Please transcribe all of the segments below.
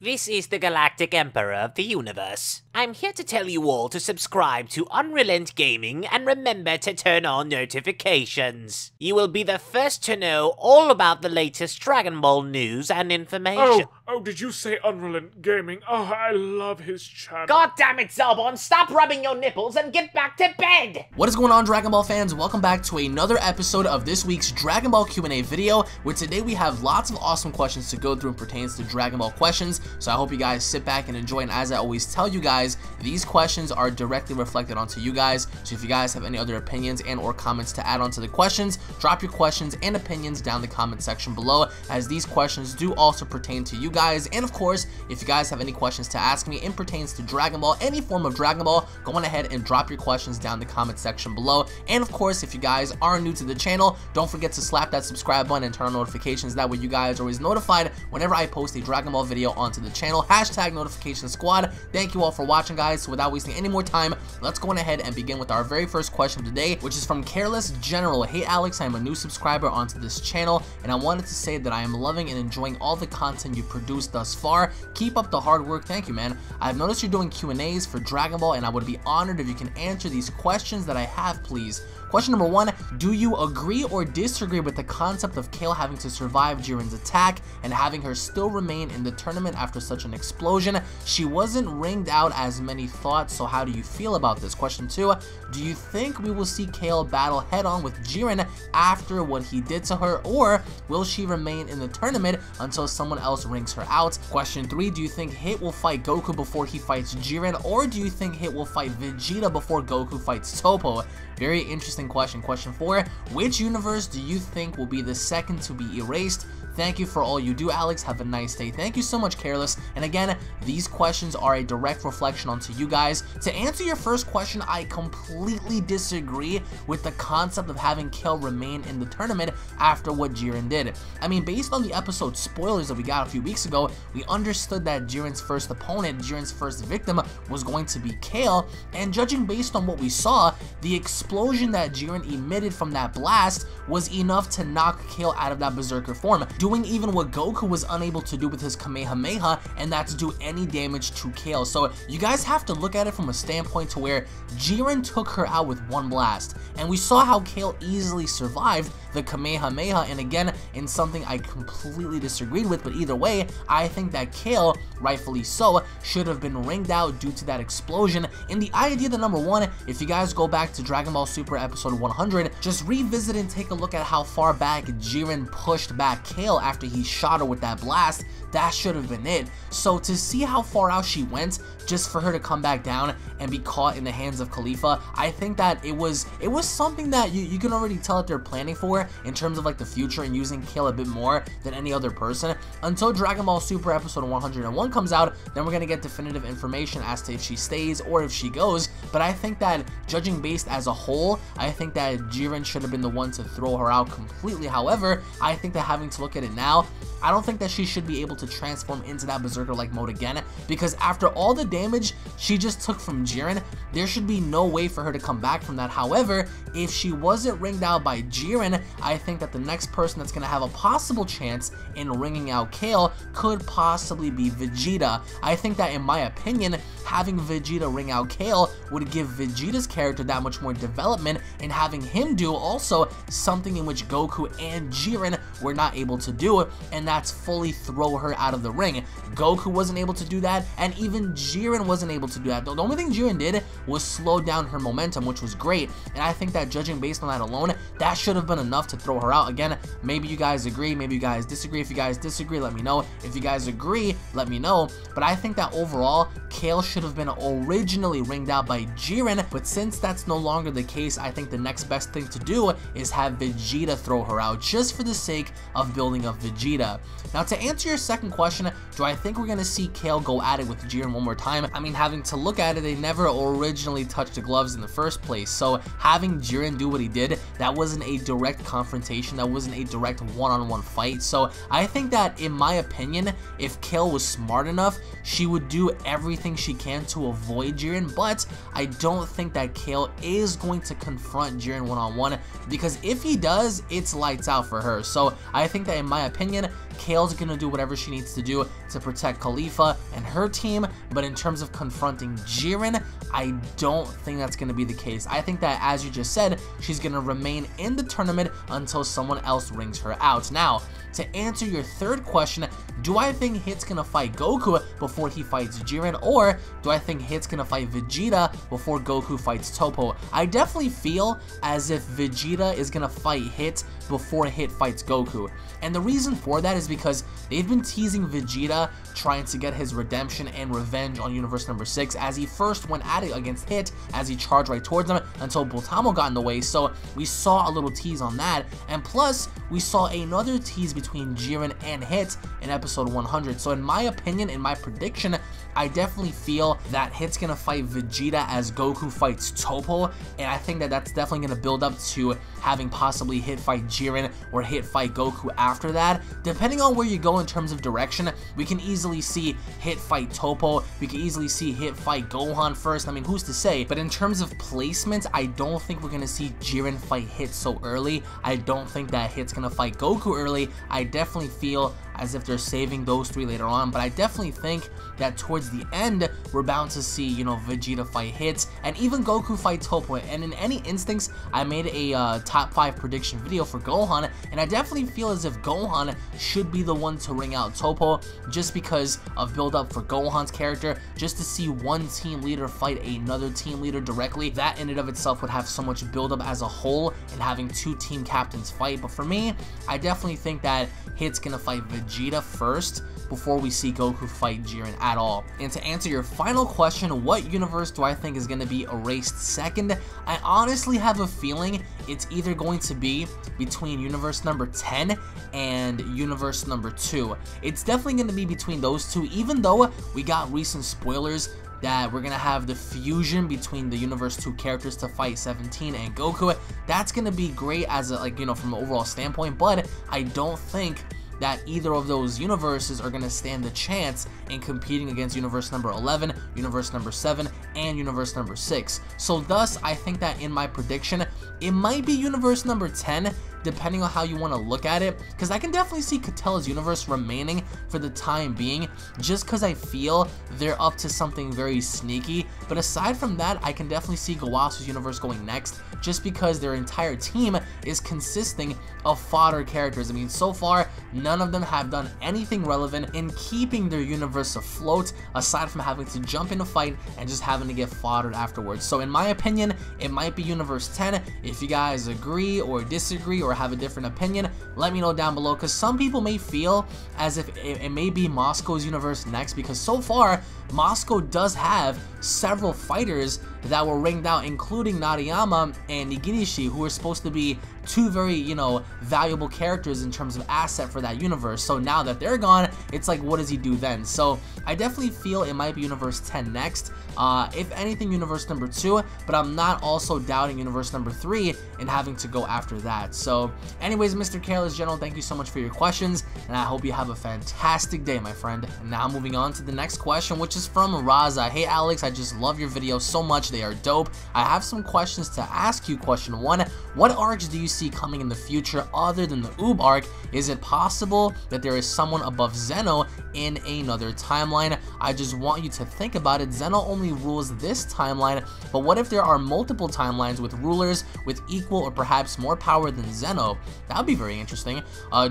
This is the Galactic Emperor of the Universe. I'm here to tell you all to subscribe to UnrealEntGaming and remember to turn on notifications. You will be the first to know all about the latest Dragon Ball news and information. Oh, did you say UnrealEntGaming? Oh, I love his channel. God damn it, Zelbon, stop rubbing your nipples and get back to bed! What is going on, Dragon Ball fans? Welcome back to another episode of this week's Dragon Ball Q&A video, where today we have lots of awesome questions to go through and pertains to Dragon Ball questions. So I hope you guys sit back and enjoy, and as I always tell you guys, these questions are directly reflected onto you guys. So if you guys have any other opinions and or comments to add on to the questions, drop your questions and opinions down the comment section below, as these questions do also pertain to you guys. And of course, if you guys have any questions to ask me and pertains to Dragon Ball, any form of Dragon Ball, go on ahead and drop your questions down the comment section below. And of course, if you guys are new to the channel, don't forget to slap that subscribe button and turn on notifications. That way you guys are always notified whenever I post a Dragon Ball video onto the channel. Hashtag notification squad. Thank you all for watching, guys. So without wasting any more time, let's go on ahead and begin with our very first question today, which is from Careless General. Hey Alex, I am a new subscriber onto this channel, and I wanted to say that I am loving and enjoying all the content you produced thus far. Keep up the hard work. Thank you, man. I've noticed you're doing Q&As for Dragon Ball, and I would be honored if you can answer these questions that I have, please. Question number 1, do you agree or disagree with the concept of Kale having to survive Jiren's attack and having her still remain in the tournament after such an explosion? She wasn't ringed out as many thought, so how do you feel about this? Question 2, do you think we will see Kale battle head-on with Jiren after what he did to her, or will she remain in the tournament until someone else rings her out? Question 3, do you think Hit will fight Goku before he fights Jiren, or do you think Hit will fight Vegeta before Goku fights Toppo? Very interesting question. Question 4, which universe do you think will be the second to be erased? Thank you for all you do, Alex. Have a nice day. Thank you so much, Careless. And again, these questions are a direct reflection onto you guys. To answer your first question, I completely disagree with the concept of having Kale remain in the tournament after what Jiren did. I mean, based on the episode spoilers that we got a few weeks ago, we understood that Jiren's first opponent, Jiren's first victim, was going to be Kale, and judging based on what we saw, the explosion that Jiren emitted from that blast was enough to knock Kale out of that berserker form, doing even what Goku was unable to do with his Kamehameha, and that's do any damage to Kale. So you guys have to look at it from a standpoint to where Jiren took her out with one blast, and we saw how Kale easily survived the Kamehameha, and again, in something I completely disagreed with, but either way, I think that Kale, rightfully so, should have been ringed out due to that explosion. And the idea that number 1, if you guys go back to Dragon Ball Super episode 100, just revisit and take a look at how far back Jiren pushed back Kale after he shot her with that blast. That should have been it. So to see how far out she went just for her to come back down and be caught in the hands of Khalifa, I think that it was something that you can already tell that they're planning for in terms of like the future and using Kale a bit more than any other person. Until Dragon Ball Super episode 101 comes out, then we're gonna get definitive information as to if she stays or if she goes. But I think that judging based as a whole, I think that Jiren should have been the one to throw her out completely. However, I think that having to look at it now, I don't think that she should be able to transform into that berserker-like mode again, because after all the damage she just took from Jiren, there should be no way for her to come back from that. However, if she wasn't ringed out by Jiren, I think that the next person that's going to have a possible chance in ringing out Kale could possibly be Vegeta. I think that, in my opinion, having Vegeta ring out Kale would give Vegeta's character that much more development, and having him do also something in which Goku and Jiren were not able to do, and that's fully throw her out of the ring. Goku wasn't able to do that, and even Jiren wasn't able to do that. The only thing Jiren did was slow down her momentum, which was great, and I think that judging based on that alone, that should have been enough to throw her out. Again, maybe you guys agree, maybe you guys disagree. If you guys disagree, let me know. If you guys agree, let me know. But I think that overall, Kale should have been originally ringed out by Jiren, but since that's no longer the case, I think the next best thing to do is have Vegeta throw her out, just for the sake of building up Vegeta. Now, to answer your second question, do I think we're going to see Kale go at it with Jiren one more time? I mean, having to look at it, they never originally touched the gloves in the first place, so having Jiren do what he did, that wasn't a direct confrontation, that wasn't a direct one-on-one fight. So I think that, in my opinion, if Kale was smart enough, she would do everything she can to avoid Jiren, but I don't think that Kale is going to confront Jiren one-on-one, because if he does, it's lights out for her. So I think that, in my opinion, Kale's gonna do whatever she needs to do to protect Khalifa and her team, but in terms of confronting Jiren, I don't think that's gonna be the case. I think that, as you just said, she's gonna remain in the tournament until someone else rings her out. Now, to answer your third question, do I think Hit's gonna fight Goku before he fights Jiren, or do I think Hit's gonna fight Vegeta before Goku fights Toppo? I definitely feel as if Vegeta is gonna fight Hit before Hit fights Goku. And the reason for that is because they've been teasing Vegeta trying to get his redemption and revenge on Universe number 6 as he first went at it against Hit as he charged right towards him until Bultamo got in the way. So we saw a little tease on that, and plus we saw another tease between Jiren and Hit in episode 100. So in my opinion, in my prediction, I definitely feel that Hit's gonna fight Vegeta as Goku fights Toppo, and I think that that's definitely gonna build up to having possibly Hit fight Jiren or Hit fight Goku after that. Depending on where you go in terms of direction, we can easily see Hit fight Toppo, we can easily see Hit fight Gohan first. I mean, who's to say? But in terms of placement, I don't think we're gonna see Jiren fight Hit so early. I don't think that Hit's gonna fight Goku early. I definitely feel as if they're saving those three later on, but I definitely think that towards the end, we're bound to see, you know, Vegeta fight Hit, and even Goku fight Toppo. And in any instance, I made a top 5 prediction video for Gohan, and I definitely feel as if Gohan should be the one to ring out Toppo, just because of build up for Gohan's character, just to see one team leader fight another team leader directly. That in and of itself would have so much build up as a whole, and having two team captains fight. But for me, I definitely think that Hit's gonna fight Vegeta first before we see Goku fight Jiren at all. And to answer your final question, what universe do I think is going to be erased second? I honestly have a feeling it's either going to be between universe number 10 and universe number 2. It's definitely going to be between those two, even though we got recent spoilers that we're gonna have the fusion between the universe 2 characters to fight 17 and Goku. That's gonna be great as a, like, you know, from an overall standpoint, but I don't think that either of those universes are going to stand a chance in competing against universe number 11, universe number 7, and universe number 6. So thus, I think that in my prediction, it might be universe number 10, depending on how you want to look at it, because I can definitely see Catella's universe remaining for the time being, just because I feel they're up to something very sneaky. But aside from that, I can definitely see Gawasu's universe going next, just because their entire team is consisting of fodder characters. I mean, so far, none of them have done anything relevant in keeping their universe afloat, aside from having to jump in a fight and just having to get foddered afterwards. So in my opinion, it might be universe 10. If you guys agree or disagree or have a different opinion, let me know down below, because some people may feel as if it may be Moscow's universe next, because so far Moscow does have several fighters that were ringed out, including Nariyama and Nigirishi, who are supposed to be two very, you know, valuable characters in terms of asset for that universe. So now that they're gone, it's like, what does he do then? So I definitely feel it might be universe 10 next. If anything, universe number 2, but I'm not also doubting universe number 3 and having to go after that. So anyways, Mr. Careless General, thank you so much for your questions, and I hope you have a fantastic day, my friend. And now moving on to the next question, which is from Raza. Hey Alex, I just love your videos so much, they are dope. I have some questions to ask you. Question 1, what arcs do you see coming in the future other than the Oob arc? Is it possible that there is someone above Zeno in another timeline? I just want you to think about it. Zeno only rules this timeline, but what if there are multiple timelines with rulers with equal or perhaps more power than Zeno? That would be very interesting.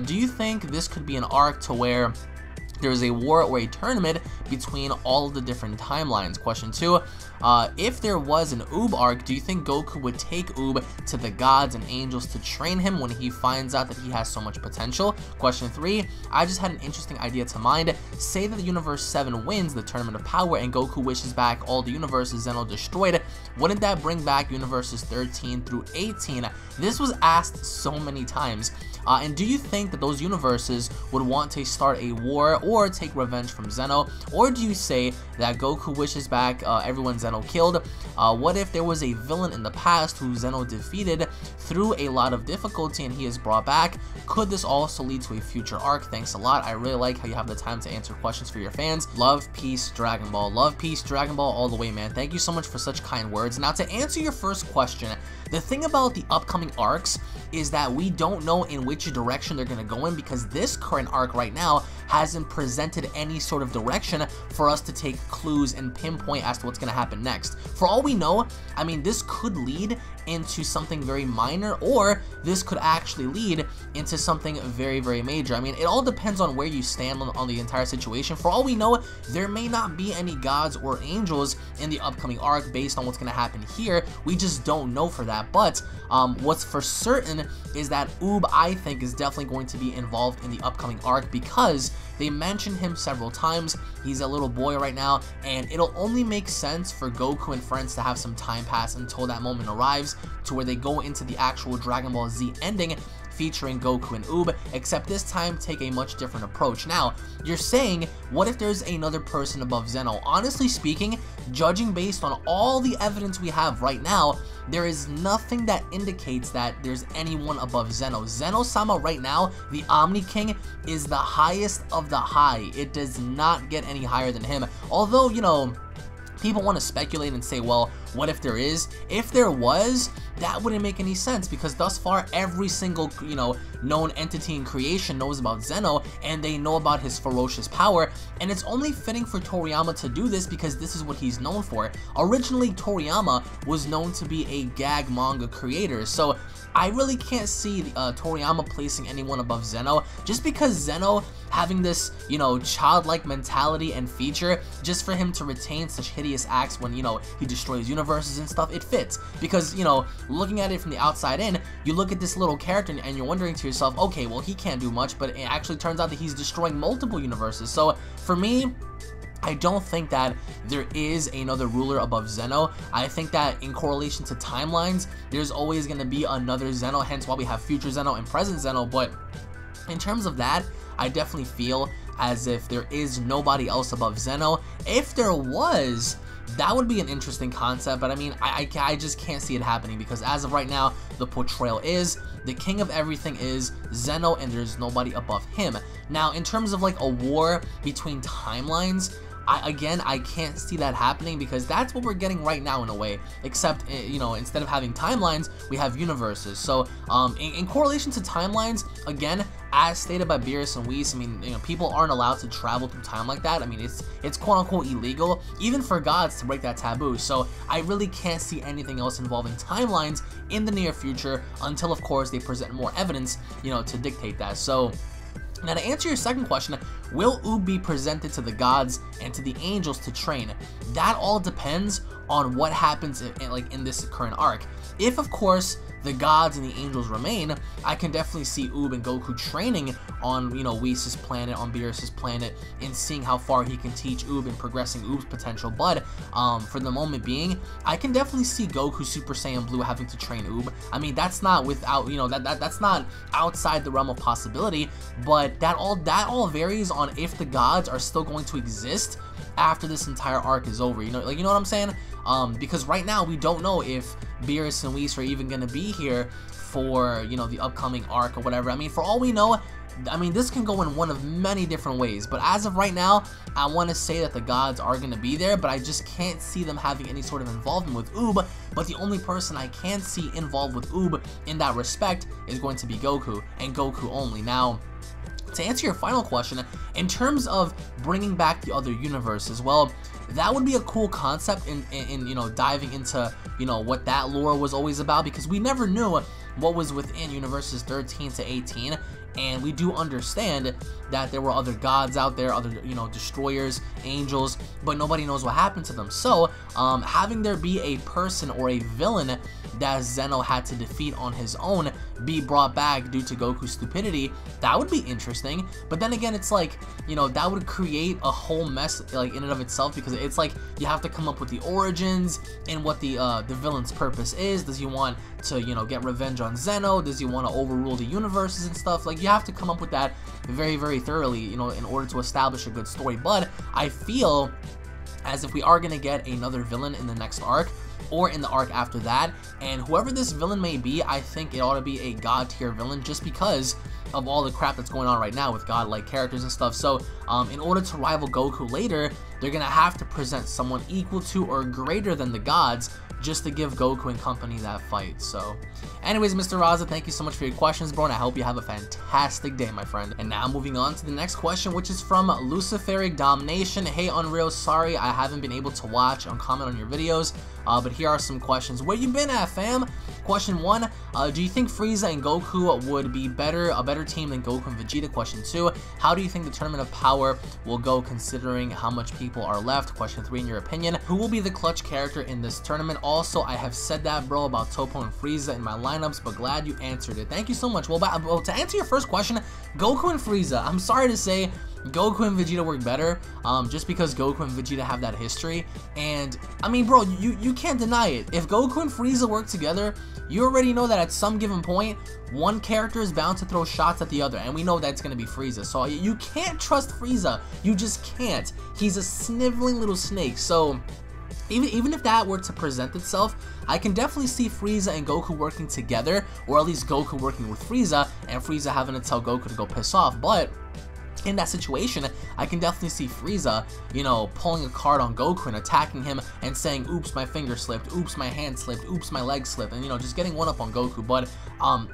Do you think this could be an arc to where there's a war or a tournament between all of the different timelines? Question 2, if there was an Oob arc, do you think Goku would take Oob to the gods and angels to train him when he finds out that he has so much potential? Question 3, I just had an interesting idea to mind. Say that the Universe 7 wins the Tournament of Power and Goku wishes back all the universes Zeno destroyed. Wouldn't that bring back universes 13 through 18? This was asked so many times. And do you think that those universes would want to start a war or take revenge from Zeno? Or do you say that Goku wishes back everyone Zeno killed? What if there was a villain in the past who Zeno defeated through a lot of difficulty and he is brought back? Could this also lead to a future arc? Thanks a lot. I really like how you have the time to answer questions for your fans. Love, peace, Dragon Ball. Love, peace, Dragon Ball all the way, man. Thank you so much for such kind words. Now, to answer your first question, The thing about the upcoming arcs is that we don't know in which direction they're going to go in, because this current arc right now hasn't presented any sort of direction for us to take clues and pinpoint as to what's going to happen next. For all we know, I mean, this could lead into something very minor, or this could actually lead into something very, very major. I mean, it all depends on where you stand on the entire situation. For all we know, there may not be any gods or angels in the upcoming arc based on what's going to happen here. We just don't know for that. But what's for certain is that Oob, I think, is definitely going to be involved in the upcoming arc, because they mentioned him several times. He's a little boy right now, and it'll only make sense for Goku and friends to have some time pass until that moment arrives, to where they go into the actual Dragon Ball Z ending featuring Goku and Oob, except this time take a much different approach. Now, you're saying, what if there's another person above Zeno? Honestly speaking, judging based on all the evidence we have right now, there is nothing that indicates that there's anyone above Zeno. Zeno-sama right now, the Omni King, is the highest of the high. It does not get any higher than him. Although, you know, people want to speculate and say, well, what if there is? If there was, that wouldn't make any sense, because thus far every single, you know, known entity in creation knows about Zeno, and they know about his ferocious power, and it's only fitting for Toriyama to do this because this is what he's known for. Originally, Toriyama was known to be a gag manga creator, so I really can't see Toriyama placing anyone above Zeno, just because Zeno having this, you know, childlike mentality and feature, just for him to retain such hideous acts when, you know, he destroys universes and stuff, it fits. Because, you know, looking at it from the outside in, you look at this little character and you're wondering to yourself, okay, well, he can't do much, but it actually turns out that he's destroying multiple universes. So for me, I don't think that there is another ruler above Zeno. I think that in correlation to timelines, there's always going to be another Zeno, hence why we have future Zeno and present Zeno. But in terms of that, I definitely feel as if there is nobody else above Zeno. If there was, that would be an interesting concept, but I mean, I just can't see it happening, because as of right now, the portrayal is the king of everything is Zeno, and there's nobody above him. Now, in terms of like a war between timelines, I can't see that happening, because that's what we're getting right now in a way, except, you know, instead of having timelines, we have universes. So in correlation to timelines, again, as stated by Beerus and Whis, I mean, you know, people aren't allowed to travel through time like that. I mean, it's quote-unquote illegal, even for gods to break that taboo. So I really can't see anything else involving timelines in the near future, until, of course, they present more evidence, you know, to dictate that. So now, to answer your second question, will Oob be presented to the gods and to the angels to train? That all depends on what happens in this current arc. If, of course, the gods and the angels remain, I can definitely see Oob and Goku training on, you know, Whis' planet, on Beerus' planet, and seeing how far he can teach Oob and progressing Oob's potential. But for the moment being, I can definitely see Goku Super Saiyan Blue having to train Oob. I mean, that's not without, you know, that's not outside the realm of possibility, but that all varies on if the gods are still going to exist after this entire arc is over. You know, like, you know what I'm saying? Because right now we don't know if Beerus and Whis are even going to be here for, you know, the upcoming arc or whatever. I mean, for all we know, I mean, this can go in one of many different ways, but as of right now, I want to say that the gods are going to be there, but I just can't see them having any sort of involvement with Oob. But the only person I can see involved with Oob in that respect is going to be Goku, and Goku only. Now, to answer your final question, in terms of bringing back the other universes, well, that would be a cool concept in you know, diving into, you know, what that lore was always about, because we never knew what was within universes 13 to 18, and we do understand that there were other gods out there, other, you know, destroyers, angels, but nobody knows what happened to them. So having there be a person or a villain that Zeno had to defeat on his own be brought back due to Goku's stupidity, that would be interesting. But then again, it's like, you know, that would create a whole mess, like, in and of itself, because it's like you have to come up with the origins and what the villain's purpose is. Does he want to, you know, get revenge on Zeno? Does he want to overrule the universes and stuff? Like, you have to come up with that very, very thoroughly, you know, in order to establish a good story. But I feel as if we are going to get another villain in the next arc, or in the arc after that, and whoever this villain may be, I think it ought to be a god tier villain, just because of all the crap that's going on right now with godlike characters and stuff. So in order to rival Goku later, they're gonna have to present someone equal to or greater than the gods just to give Goku and company that fight. So anyways, Mr. Raza, thank you so much for your questions, bro, and I hope you have a fantastic day, my friend. And now moving on to the next question, which is from Luciferic Domination. Hey Unreal, sorry I haven't been able to watch and comment on your videos, but here are some questions. Where you been at, fam? Question 1, do you think Frieza and Goku would be a better team than Goku and Vegeta? Question 2, how do you think the Tournament of Power will go considering how much people are left? Question 3, in your opinion, who will be the clutch character in this tournament? Also, I have said that, bro, about Toppo and Frieza in my lineups, but glad you answered it. Thank you so much. Well, to answer your first question, Goku and Frieza, I'm sorry to say, Goku and Vegeta work better, just because Goku and Vegeta have that history. And I mean, bro, you can't deny it. If Goku and Frieza work together, you already know that at some given point, one character is bound to throw shots at the other, and we know that's going to be Frieza. So you can't trust Frieza. You just can't. He's a sniveling little snake. So even if that were to present itself, I can definitely see Frieza and Goku working together, or at least Goku working with Frieza, and Frieza having to tell Goku to go piss off. But in that situation, I can definitely see Frieza, you know, pulling a card on Goku and attacking him and saying, oops, my finger slipped, oops, my hand slipped, oops, my leg slipped, and, you know, just getting one up on Goku. But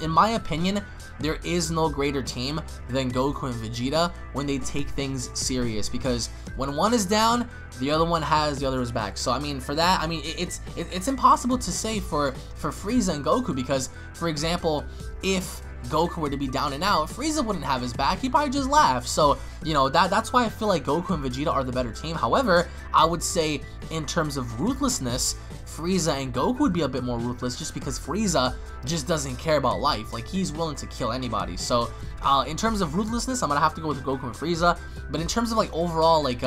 in my opinion, there is no greater team than Goku and Vegeta when they take things serious, because when one is down, the other one has the other's back. So I mean, for that, I mean, it's impossible to say for Frieza and Goku, because, for example, if Goku were to be down and out, Frieza wouldn't have his back, he'd probably just laugh. So, you know, that's why I feel like Goku and Vegeta are the better team. However, I would say in terms of ruthlessness, Frieza and Goku would be a bit more ruthless, just because Frieza just doesn't care about life. Like, he's willing to kill anybody. So, in terms of ruthlessness, I'm gonna have to go with Goku and Frieza. But in terms of, like, overall, like,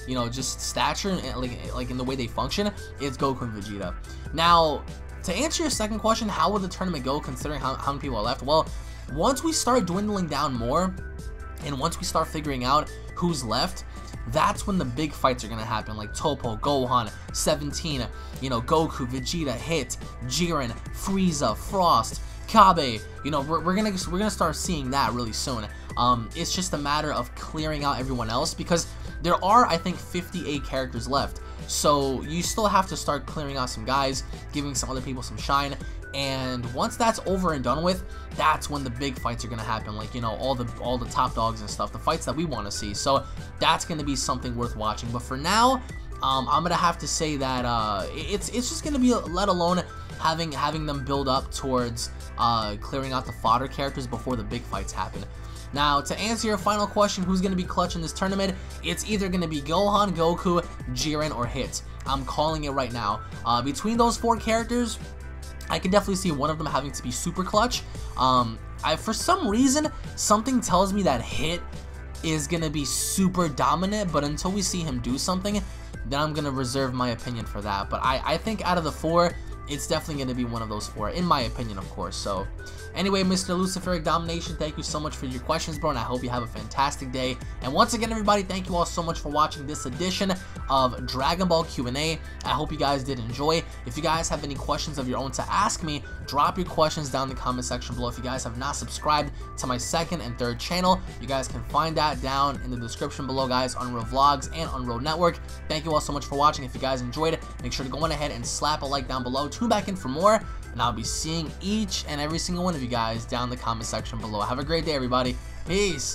you know, just stature and like in the way they function, it's Goku and Vegeta. Now, to answer your second question, how would the tournament go considering how many people are left? Well, once we start dwindling down more, and once we start figuring out who's left, that's when the big fights are gonna happen, like Toppo, Gohan, 17, you know, Goku, Vegeta, Hit, Jiren, Frieza, Frost, Kabe. You know, we're gonna start seeing that really soon. It's just a matter of clearing out everyone else, because there are, I think, 58 characters left. So you still have to start clearing out some guys, giving some other people some shine. And once that's over and done with, that's when the big fights are gonna happen, like, you know, all the top dogs and stuff, the fights that we want to see. So that's gonna be something worth watching. But for now, I'm gonna have to say that it's just gonna be, let alone having them build up towards clearing out the fodder characters before the big fights happen. Now, to answer your final question, who's going to be clutch in this tournament, it's either going to be Gohan, Goku, Jiren, or Hit. I'm calling it right now. Between those 4 characters, I can definitely see one of them having to be super clutch. For some reason, something tells me that Hit is going to be super dominant, but until we see him do something, then I'm going to reserve my opinion for that. But I think out of the 4, it's definitely going to be one of those 4, in my opinion, of course. So anyway, Mr. Luciferic Domination, thank you so much for your questions, bro, and I hope you have a fantastic day. And once again, everybody, thank you all so much for watching this edition of Dragon Ball Q&A. I hope you guys did enjoy. If you guys have any questions of your own to ask me, drop your questions down in the comment section below. If you guys have not subscribed to my 2nd and 3rd channel, you guys can find that down in the description below, guys, on Unreal Vlogs and Unreal Network. Thank you all so much for watching. If you guys enjoyed it, make sure to go on ahead and slap a like down below. Tune back in for more, and I'll be seeing each and every single one of you guys down in the comment section below. Have a great day, everybody. Peace.